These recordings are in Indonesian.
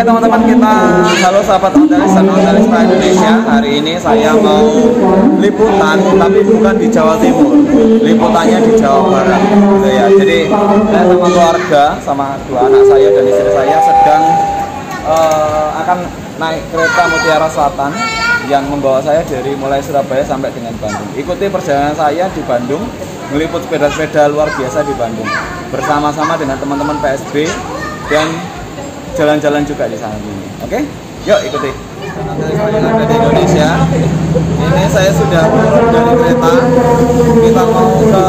teman-teman, halo sahabat Ontelis dan Ontelista Indonesia. Hari ini saya mau liputan, tapi bukan di Jawa Timur, liputannya di Jawa Barat gitu ya. Jadi saya sama keluarga, sama dua anak saya dan istri saya sedang akan naik kereta Mutiara Selatan yang membawa saya dari mulai Surabaya sampai dengan Bandung. Ikuti perjalanan saya di Bandung, meliput sepeda-sepeda luar biasa di Bandung bersama-sama dengan teman-teman PSB dan jalan-jalan juga di sana ini. Oke? Yuk ikuti. Yang ada di Indonesia. Ini saya sudah turun dari kereta. Kita mau ke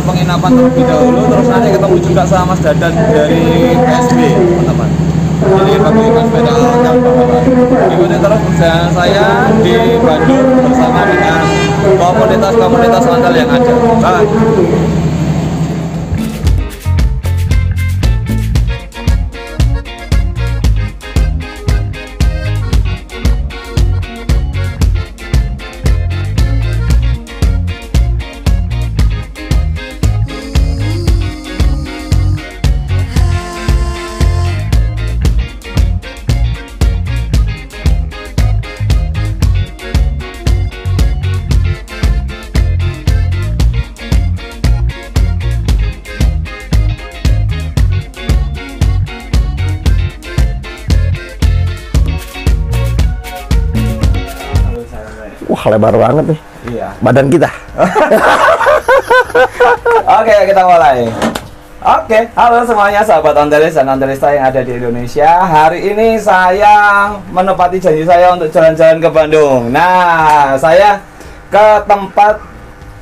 penginapan terlebih dahulu, terus nanti ketemu juga sama Mas Dadan dari PSB, teman-teman. Jadi bagikan sepeda alat ikuti terus perjalanan saya di Bandung bersama dengan komunitas-komunitas ontel yang ada. Bye. Wah, lebar banget nih. Iya. Badan kita. Oke, kita mulai. Oke, halo semuanya sahabat Ontelis dan Ontelista yang ada di Indonesia. Hari ini saya menepati janji saya untuk jalan-jalan ke Bandung. Nah, saya ke tempat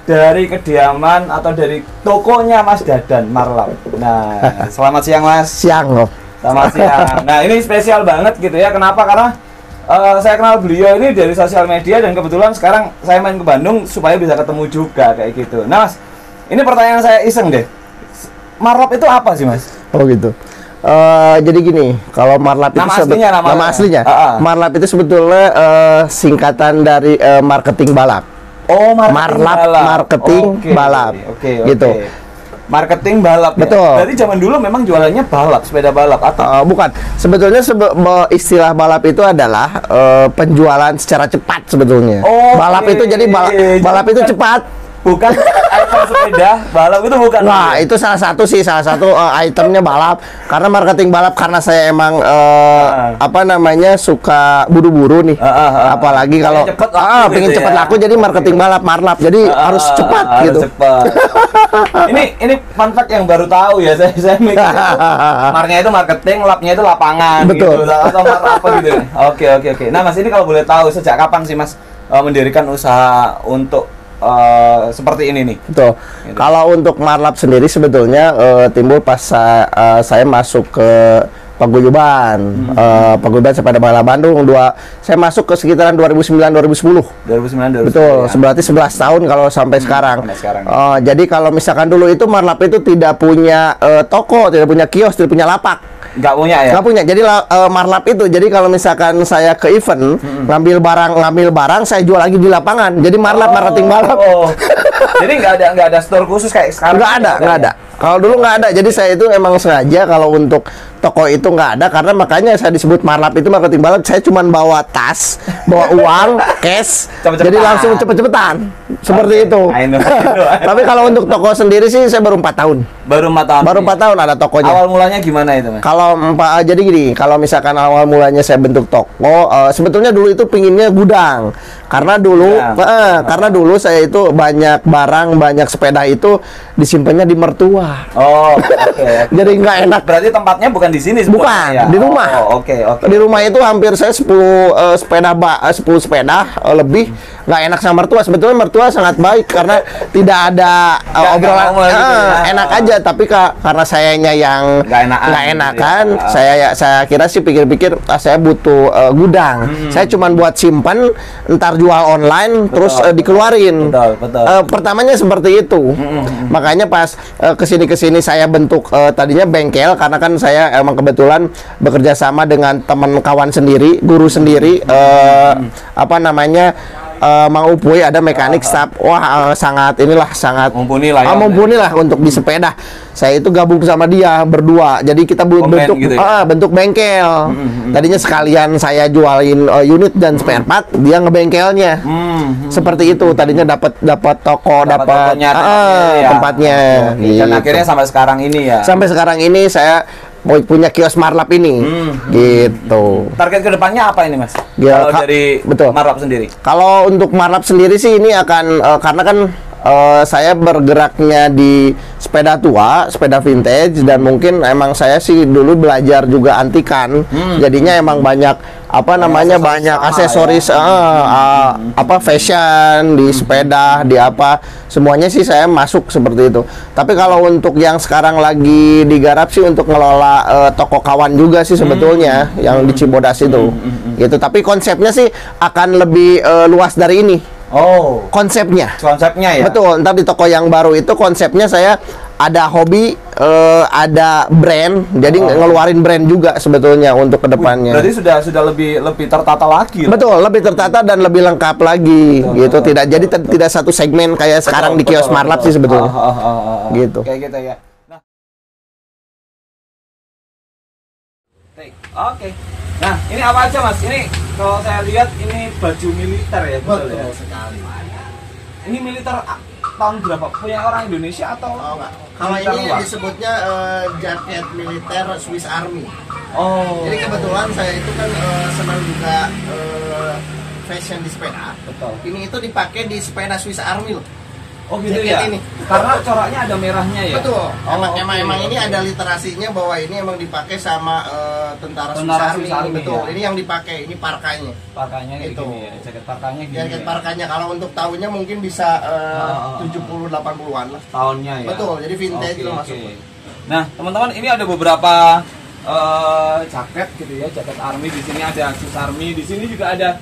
dari kediaman atau dari tokonya Mas Dadan Marlap. Nah, selamat siang Mas. Siang loh. Selamat siang. Nah, ini spesial banget gitu ya. Kenapa? Karena saya kenal beliau ini dari sosial media dan kebetulan sekarang saya main ke Bandung supaya bisa ketemu juga kayak gitu. Nah Mas, ini pertanyaan saya iseng deh. Marlap itu apa sih Mas? Oh gitu. Jadi gini, kalau Marlap itu nama aslinya. Marlap itu sebetulnya singkatan dari marketing balap. Oh, marketing balap. Oke. Gitu. Marketing balap. Betul. Ya? Berarti zaman dulu memang jualannya balap, sepeda balap atau bukan. Sebetulnya istilah balap itu adalah penjualan secara cepat sebetulnya. Balap itu jadi balap itu cepat. Bukan item sepeda balap itu bukan. Nah, itu salah satu itemnya balap. Karena marketing balap, karena saya emang suka buru-buru nih. Apalagi kalau pengen gitu cepat laku, jadi marketing balap, Marlap. Jadi harus cepat gitu. Cepat. ini fun fact yang baru tahu ya, saya mikir marnya itu marketing, lapnya itu lapangan. Betul. Gitu, atau apa gitu. Oke. Nah Mas, ini kalau boleh tahu sejak kapan sih Mas mendirikan usaha untuk seperti ini nih? Betul. Gitu. Kalau untuk Marlap sendiri sebetulnya timbul pas saya masuk ke Paguyuban, Paguyuban Sepeda Balap Bandung. Saya masuk ke sekitaran 2009-2010. Betul, berarti 11 tahun kalau sampai sekarang. Jadi kalau misalkan dulu itu Marlap itu tidak punya toko, tidak punya kios, tidak punya lapak. Nggak punya ya? Nggak punya. Jadi Marlap itu, jadi kalau misalkan saya ke event ngambil barang, saya jual lagi di lapangan. Jadi Marlap marketing balap. Jadi nggak ada store khusus kayak sekarang? Nggak ada. Kalau dulu nggak ada. Jadi saya itu emang sengaja kalau untuk toko itu nggak ada, karena makanya saya disebut Marlap itu marketing balap. Saya cuma bawa tas, bawa uang, cash, jadi langsung cepet-cepetan seperti itu. I know. Tapi kalau untuk toko sendiri sih saya baru 4 tahun. Baru 4 tahun ada tokonya. Awal mulanya gimana itu Mas? Jadi gini, kalau misalkan awal mulanya saya bentuk toko, sebetulnya dulu itu pinginnya gudang. Karena dulu saya itu banyak barang, banyak sepeda itu disimpannya di mertua. Oke. Jadi nggak enak. Berarti tempatnya bukan di sini? Bukan, ya? Di rumah. Oke. Di rumah itu hampir saya 10 sepeda lebih. Nggak enak sama mertua. Sebetulnya mertua sangat baik karena tidak ada obrolan. Enak aja, tapi karena sayanya yang nggak enakan, saya kira sih pikir-pikir saya butuh gudang. Saya cuma buat simpan, ntar jual online, terus dikeluarin. Betul. Pertamanya seperti itu. Makanya pas kesini saya bentuk tadinya bengkel, karena kan saya emang kebetulan bekerja sama dengan teman kawan sendiri, guru sendiri, Mang Upuy, ada mekanik staff. Wah, sangat mumpuni lah ya. Mumpuni lah untuk di sepeda. Saya itu gabung sama dia berdua. Jadi kita bentuk gitu ya? bentuk bengkel. Tadinya sekalian saya jualin unit dan spare part, dia ngebengkelnya. Seperti itu. Tadinya dapat toko, dapat tempatnya. Dan akhirnya sampai sekarang ini ya. Sampai sekarang ini saya punya kios Marlap ini, gitu. Target kedepannya apa ini, Mas? Ya, kalau dari Marlap sendiri? Kalau untuk Marlap sendiri sih ini akan karena kan saya bergeraknya di sepeda tua, sepeda vintage, dan mungkin emang saya sih dulu belajar juga antikan, jadinya emang banyak banyak aksesoris, fashion di sepeda, di semuanya sih saya masuk seperti itu. Tapi kalau untuk yang sekarang lagi digarap sih untuk ngelola toko kawan juga sih sebetulnya yang di Cibodas itu, gitu. Tapi konsepnya sih akan lebih luas dari ini. Oh, konsepnya ya. Betul. Ntar di toko yang baru itu konsepnya saya ada hobi, ada brand, jadi ngeluarin brand juga sebetulnya untuk kedepannya. Berarti sudah lebih tertata lagi. Betul, lebih tertata dan lebih lengkap lagi, gitu. Tidak jadi tidak satu segmen kayak sekarang di kios Marlap sih sebetulnya. Gitu. Kayak gitu ya. Nah. Oke. Nah, ini apa aja, Mas? Ini kalau saya lihat ini baju militer ya, betul ya? Sekali. Ini militer tahun berapa? Punya orang Indonesia atau? Enggak. Kalau ini disebutnya jaket militer Swiss Army. Oh. Jadi kebetulan saya itu kan senang juga fashion di sepeda. Betul. Ini itu dipakai di sepeda Swiss Army loh. Oh gitu jaket ya? Ini. Karena coraknya ada merahnya ya? Betul. Emang ini ada literasinya bahwa ini emang dipakai sama tentara Swiss Army. Betul. Ya? Ini yang dipakai, ini parkanya. Parkanya gitu. Ya. Jaket parkanya gitu. Jaket parkanya kalau untuk tahunnya mungkin bisa 70-80-an lah. Tahunnya ya. Betul. Jadi vintage loh masuk. Nah, teman-teman, ini ada beberapa jaket gitu ya, jaket army. Di sini ada Swiss Army, di sini juga ada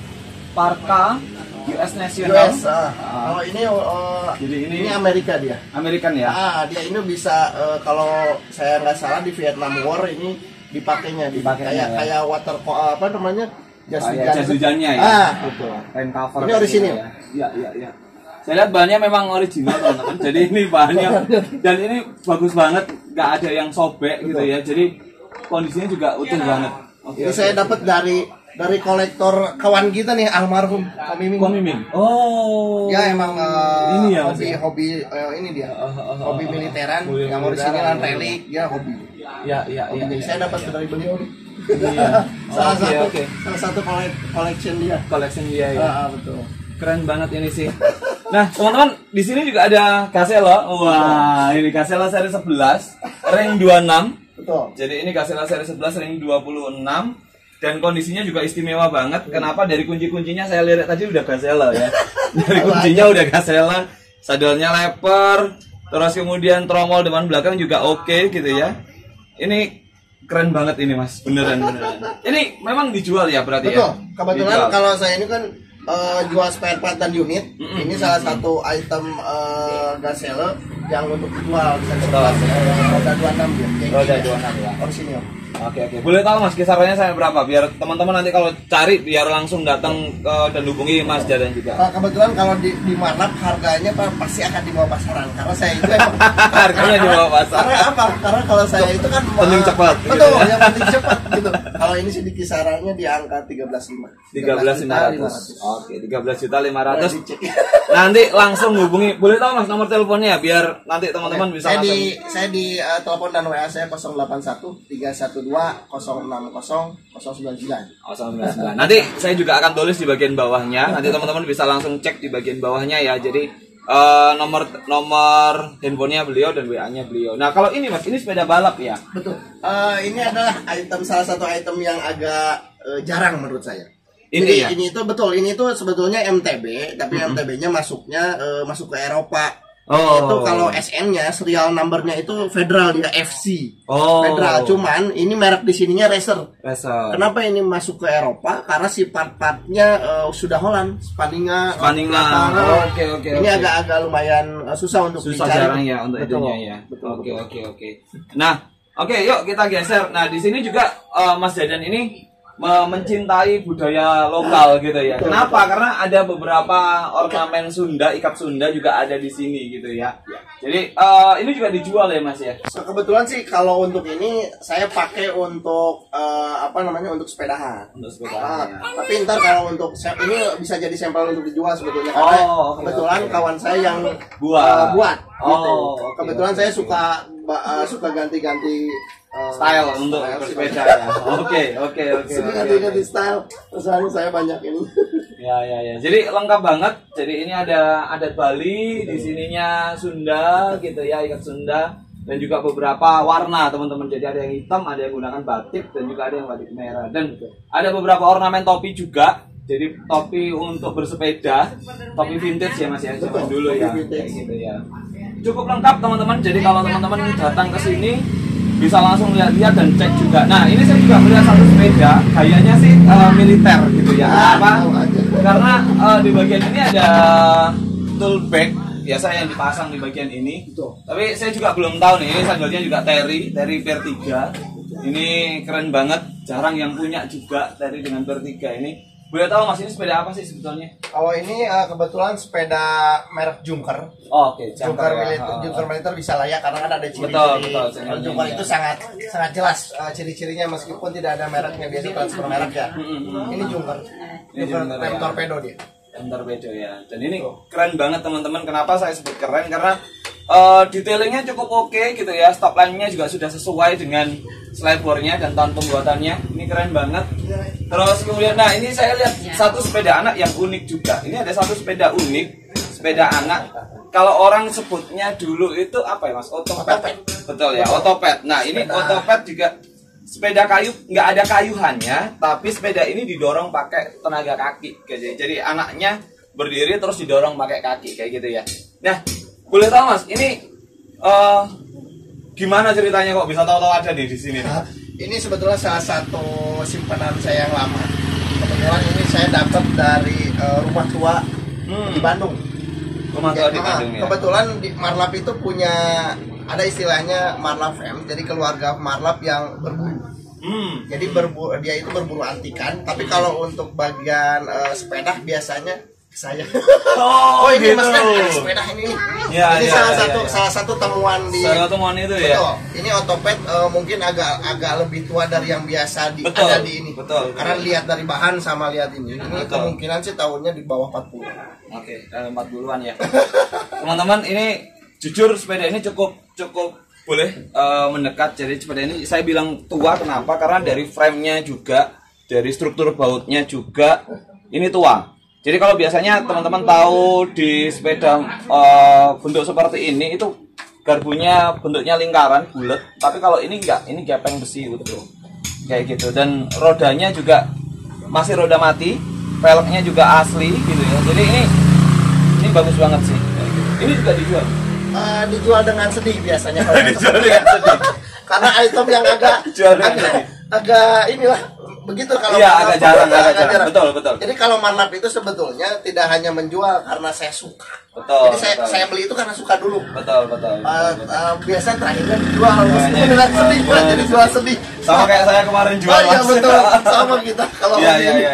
parka US National. Kalau ini jadi ini Amerika dia. American ya. Dia ini bisa kalau saya nggak salah di Vietnam War ini dipakainya kayak water jas hujannya ya. Betul. Rain cover. Ini orisinil. Iya. Saya lihat bahannya memang original, teman-teman. Jadi ini bahannya dan ini bagus banget, nggak ada yang sobek gitu ya. Jadi kondisinya juga utuh banget. Ini saya dapat dari kolektor kawan kita nih, almarhum Komiming. Oh. Ya emang ini ya, hobi ini dia. Hobi militeran yang orisinal relik, ya hobi. Iya. Saya dapat dari beliau nih. Iya. Salah satu collection dia. Ya. Betul. Keren banget ini sih. Nah, teman-teman, di sini juga ada Gazella. Wah, ini Gazella seri 11, ring 26. Betul. Jadi ini Gazella seri 11 ring 26. Dan kondisinya juga istimewa banget. Kenapa? Dari kunci-kuncinya saya lihat tadi udah Gazella ya. Dari kuncinya udah Gazella, sadelnya leper, terus kemudian tromol depan belakang juga oke gitu ya. Ini keren banget ini, Mas. Beneran. Ini memang dijual ya berarti. Betul. Ya? Kebetulan dijual. Kalau saya ini kan jual spare part dan unit. Ini salah satu item Gazella yang untuk dijual bisa dijual. Roda 26 ya. Roda 26 ya. Orisinil. Oke. Boleh tahu Mas kisarannya sampai berapa? Biar teman-teman nanti kalau cari biar langsung datang dan hubungi Mas Dadan juga. Kebetulan kalau di Marlap harganya pasti akan di bawah pasaran karena saya itu emang harganya di bawah pasaran. Karena apa? Karena kalau saya itu kan penting cepat. Betul, gitu ya? Yang penting cepat gitu. Kalau ini sih di kisarannya di angka 13.500. 13.500. Oke, 13.500.000. Nanti langsung hubungi. Boleh tahu Mas nomor teleponnya biar nanti teman-teman bisa langsung. Saya di telepon dan WA saya 081 312 060 099. Nanti saya juga akan tulis di bagian bawahnya. Nanti teman-teman bisa langsung cek di bagian bawahnya ya. Jadi nomor handphonenya beliau dan WA-nya beliau. Nah kalau ini Mas, ini sepeda balap ya? Betul. Ini adalah salah satu item yang agak jarang menurut saya. Ini ya? Ini itu betul. Ini itu sebetulnya MTB, tapi MTB-nya masuk ke Eropa. Itu kalau SN-nya serial numbernya itu Federal dia FC. Federal, cuman ini merek di sininya Racer. Kenapa ini masuk ke Eropa? Karena si part-partnya sudah Holland, Spaninga. Oke. Ini agak lumayan susah untuk dicari. Jarang ya untuk itunya ya. Oke. Nah, yuk kita geser. Nah, di sini juga Mas Dadan ini mencintai budaya lokal gitu ya. Kenapa? Karena ada beberapa ornamen Sunda, ikat Sunda juga ada di sini gitu ya. Jadi ini juga dijual ya Mas ya. Kebetulan sih kalau untuk ini saya pakai untuk untuk sepedahan. Untuk sepedahan. Tapi ntar kalau untuk ini bisa jadi sampel untuk dijual sebetulnya karena kebetulan kawan saya yang buat. Gitu. Kebetulan saya suka ganti-ganti style untuk bersepeda ya. Oke. Ganti style. Terus saya banyak ini. Ya. Jadi lengkap banget. Jadi ini ada adat Bali, di sininya Sunda gitu ya, ikat Sunda dan juga beberapa warna teman-teman. Jadi ada yang hitam, ada yang gunakan batik dan juga ada yang batik merah dan ada beberapa ornamen topi juga. Jadi topi untuk bersepeda, topi vintage ya Mas ya, zaman dulu ya. Kayak gitu ya. Cukup lengkap teman-teman. Jadi kalau teman-teman datang ke sini bisa langsung lihat-lihat dan cek juga. Nah ini saya juga melihat satu sepeda, gayanya sih militer gitu ya. Kenapa? Karena di bagian ini ada tool bag biasa yang dipasang di bagian ini. Tapi saya juga belum tahu nih, ini sandalnya juga Terry Pair 3. Ini keren banget, jarang yang punya juga Terry dengan Pair 3 ini. Boleh tahu Mas, ini sepeda apa sih sebetulnya? Oh ini kebetulan sepeda merek Junker. Oke, Junker militer bisa layak karena kan ada ciri-ciri. Betul. Junker itu sangat jelas ciri-cirinya meskipun tidak ada mereknya, biasa transfer merek ya. Ini Junker. Junker rem torpedo dia. Rem torpedo ya. Dan ini keren banget teman-teman. Kenapa saya sebut keren? Karena detailingnya cukup oke gitu ya. Stop line-nya juga sudah sesuai dengan slidernya dan tahun pembuatannya. Ini keren banget. Terus kemudian, nah ini saya lihat satu sepeda anak yang unik juga. Ini ada satu sepeda unik, sepeda anak. Kalau orang sebutnya dulu itu apa ya Mas? Otopet. Betul ya, otopet. Nah ini otopet juga sepeda kayu, nggak ada kayuhannya, tapi sepeda ini didorong pakai tenaga kaki. Jadi anaknya berdiri terus didorong pakai kaki kayak gitu ya. Nah, boleh tahu Mas, ini gimana ceritanya kok bisa tahu-tahu ada di sini? Ini sebetulnya salah satu simpanan saya yang lama. Kebetulan ini saya dapat dari rumah tua di Bandung. Rumah tua di Bandung ya. Kebetulan di Marlap itu punya ada istilahnya Marlap M, jadi keluarga Marlap yang berburu. Jadi dia itu berburu antikan. Tapi kalau untuk bagian sepeda biasanya saya. Ini gitu. Mas kan ada sepeda ini. Ini salah satu temuan di. Salah temuan itu ya. Betul. Ini otopet mungkin agak lebih tua dari yang biasa ada di ini. Betul. Karena lihat dari bahan sama lihat ini. Ini kemungkinan sih tahunnya di bawah 40. Oke, 40-an ya. Teman-teman, ini jujur sepeda ini cukup boleh mendekat. Jadi sepeda ini saya bilang tua kenapa? Karena dari frame-nya juga, dari struktur bautnya juga ini tua. Jadi kalau biasanya teman-teman tahu di sepeda bentuk seperti ini itu garbunya bentuknya lingkaran bulat, tapi kalau ini enggak, ini gepeng besi utuh kayak gitu. Dan rodanya juga masih roda mati, velgnya juga asli gitu ya. Jadi ini bagus banget sih. Ini juga dijual. Dijual dengan sedih biasanya kalau dijual dengan sedih. Karena item yang agak inilah begitu kalau agak jarang. Betul. Jadi kalau Marlap itu sebetulnya tidak hanya menjual karena saya suka. Betul. Jadi saya beli itu karena suka dulu. Betul. Biasanya terakhirnya dijual dengan sedih, jadi jual sedih. Sama kayak saya kemarin jual. Iya betul. Sama kita kalau Iya.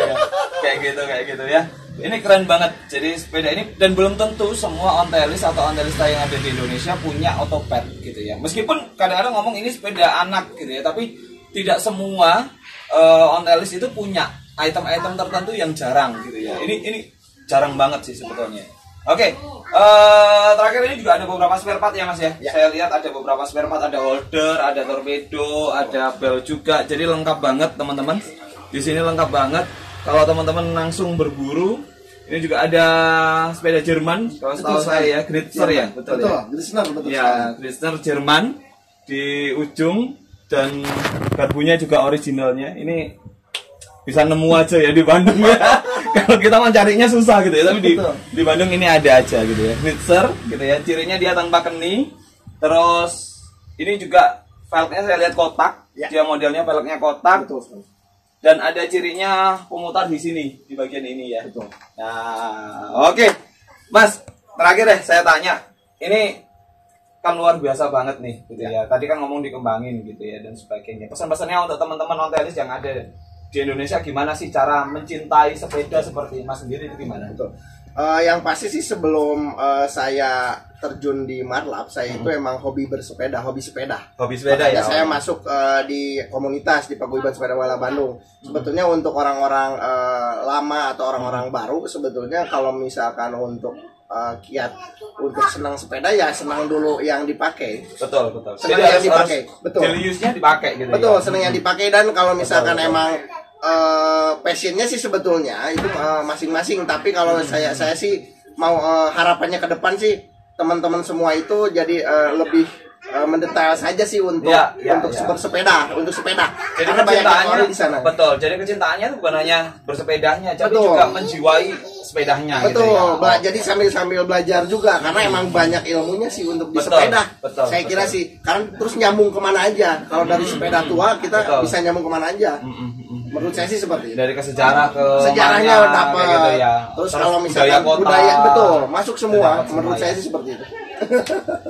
Kayak gitu ya. Ini keren banget. Jadi sepeda ini dan belum tentu semua ontelis atau ontelista yang ada di Indonesia punya otopet gitu ya. Meskipun kadang-kadang ngomong ini sepeda anak gitu ya, tapi tidak semua ontelis itu punya item-item tertentu yang jarang gitu ya. Ini jarang banget sih sebetulnya. Oke, terakhir ini juga ada beberapa spare part ya Mas ya. Saya lihat ada beberapa spare part, ada holder, ada torpedo, ada bel juga. Jadi lengkap banget teman-teman. Di sini lengkap banget. Kalau teman-teman langsung berburu, ini juga ada sepeda Jerman. Kalau setahu saya ya, Gritzer ya, betul ya. Betul. Ya, Gritzer Jerman di ujung. Dan garbunya juga originalnya. Ini bisa nemu aja ya di Bandung ya. Kalau kita mencarinya susah gitu ya, tapi di Bandung ini ada aja gitu ya. Gritzer gitu ya. Cirinya dia tanpa keni. Terus ini juga velgnya saya lihat kotak. Dia modelnya velgnya kotak. Betul. Dan ada cirinya pemutar di sini di bagian ini ya. Betul. Nah, oke. Mas, terakhir deh saya tanya. Ini kan luar biasa banget nih gitu ya. Tadi kan ngomong dikembangin gitu ya dan sebagainya. Pesan-pesannya untuk teman-teman ontelis yang ada di Indonesia gimana sih cara mencintai sepeda seperti Mas sendiri itu gimana? Betul. Yang pasti sih sebelum saya terjun di Marlap, saya itu emang hobi bersepeda, hobi sepeda. Hobi sepeda. Makanya ya. saya masuk di komunitas di Paguyuban Sepeda Wala Bandung. Sebetulnya untuk orang-orang lama atau orang-orang baru, sebetulnya kalau misalkan untuk kiat untuk senang sepeda ya senang dulu yang dipakai. Betul, betul. Senang Jadi yang dipakai. Betul. Daily use-nya dipakai gitu. Betul, ya? senang yang dipakai. Dan kalau misalkan Betul. emang passionnya sih sebetulnya itu masing-masing. Tapi kalau saya sih mau harapannya ke depan sih teman-teman semua itu jadi lebih mendetail saja sih untuk bersepeda, untuk sepeda. Jadi karena banyak kecintaannya di sana. Betul. Jadi kecintaannya itu bukan hanya bersepedanya, tapi Betul. juga menjiwai sepedanya. Betul, gitu ya. jadi sambil belajar juga karena emang banyak ilmunya sih untuk di Betul, sepeda. betul, Saya kira betul. sih, karena terus nyambung kemana aja. Kalau dari sepeda tua kita Betul. bisa nyambung kemana aja. Menurut saya sih seperti itu. Dari ke sejarah ke Sejarahnya mana, dapat. kayak gitu ya. Terus kalau misalkan budaya kota, budaya betul masuk semua. dapat Menurut semua, saya ya. sih seperti itu.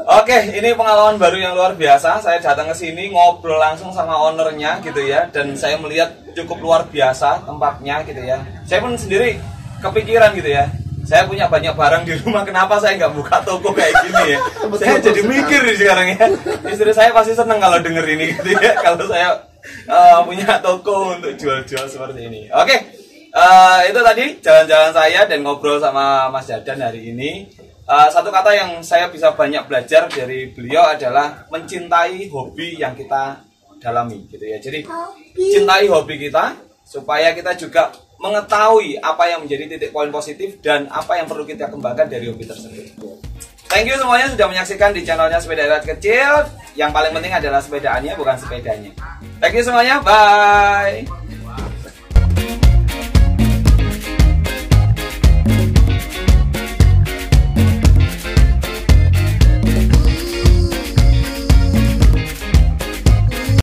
Oke, ini pengalaman baru yang luar biasa. Saya datang ke sini ngobrol langsung sama ownernya gitu ya, dan saya melihat cukup luar biasa tempatnya gitu ya. Saya pun sendiri kepikiran gitu ya. Saya punya banyak barang di rumah, kenapa saya nggak buka toko kayak gini ya? Saya jadi mikir nih sekarang ya. Istri saya pasti seneng kalau denger ini gitu ya. Kalau saya punya toko untuk jual-jual seperti ini. Oke, itu tadi jalan-jalan saya dan ngobrol sama Mas Dadan hari ini. Satu kata yang saya bisa banyak belajar dari beliau adalah mencintai hobi yang kita dalami gitu ya. Jadi cintai hobi kita supaya kita juga mengetahui apa yang menjadi titik poin positif dan apa yang perlu kita kembangkan dari hobi tersebut. Thank you semuanya sudah menyaksikan di channelnya Sepeda Rakyat Kecil. Yang paling penting adalah sepedaannya, bukan sepedanya. Thank you semuanya, bye.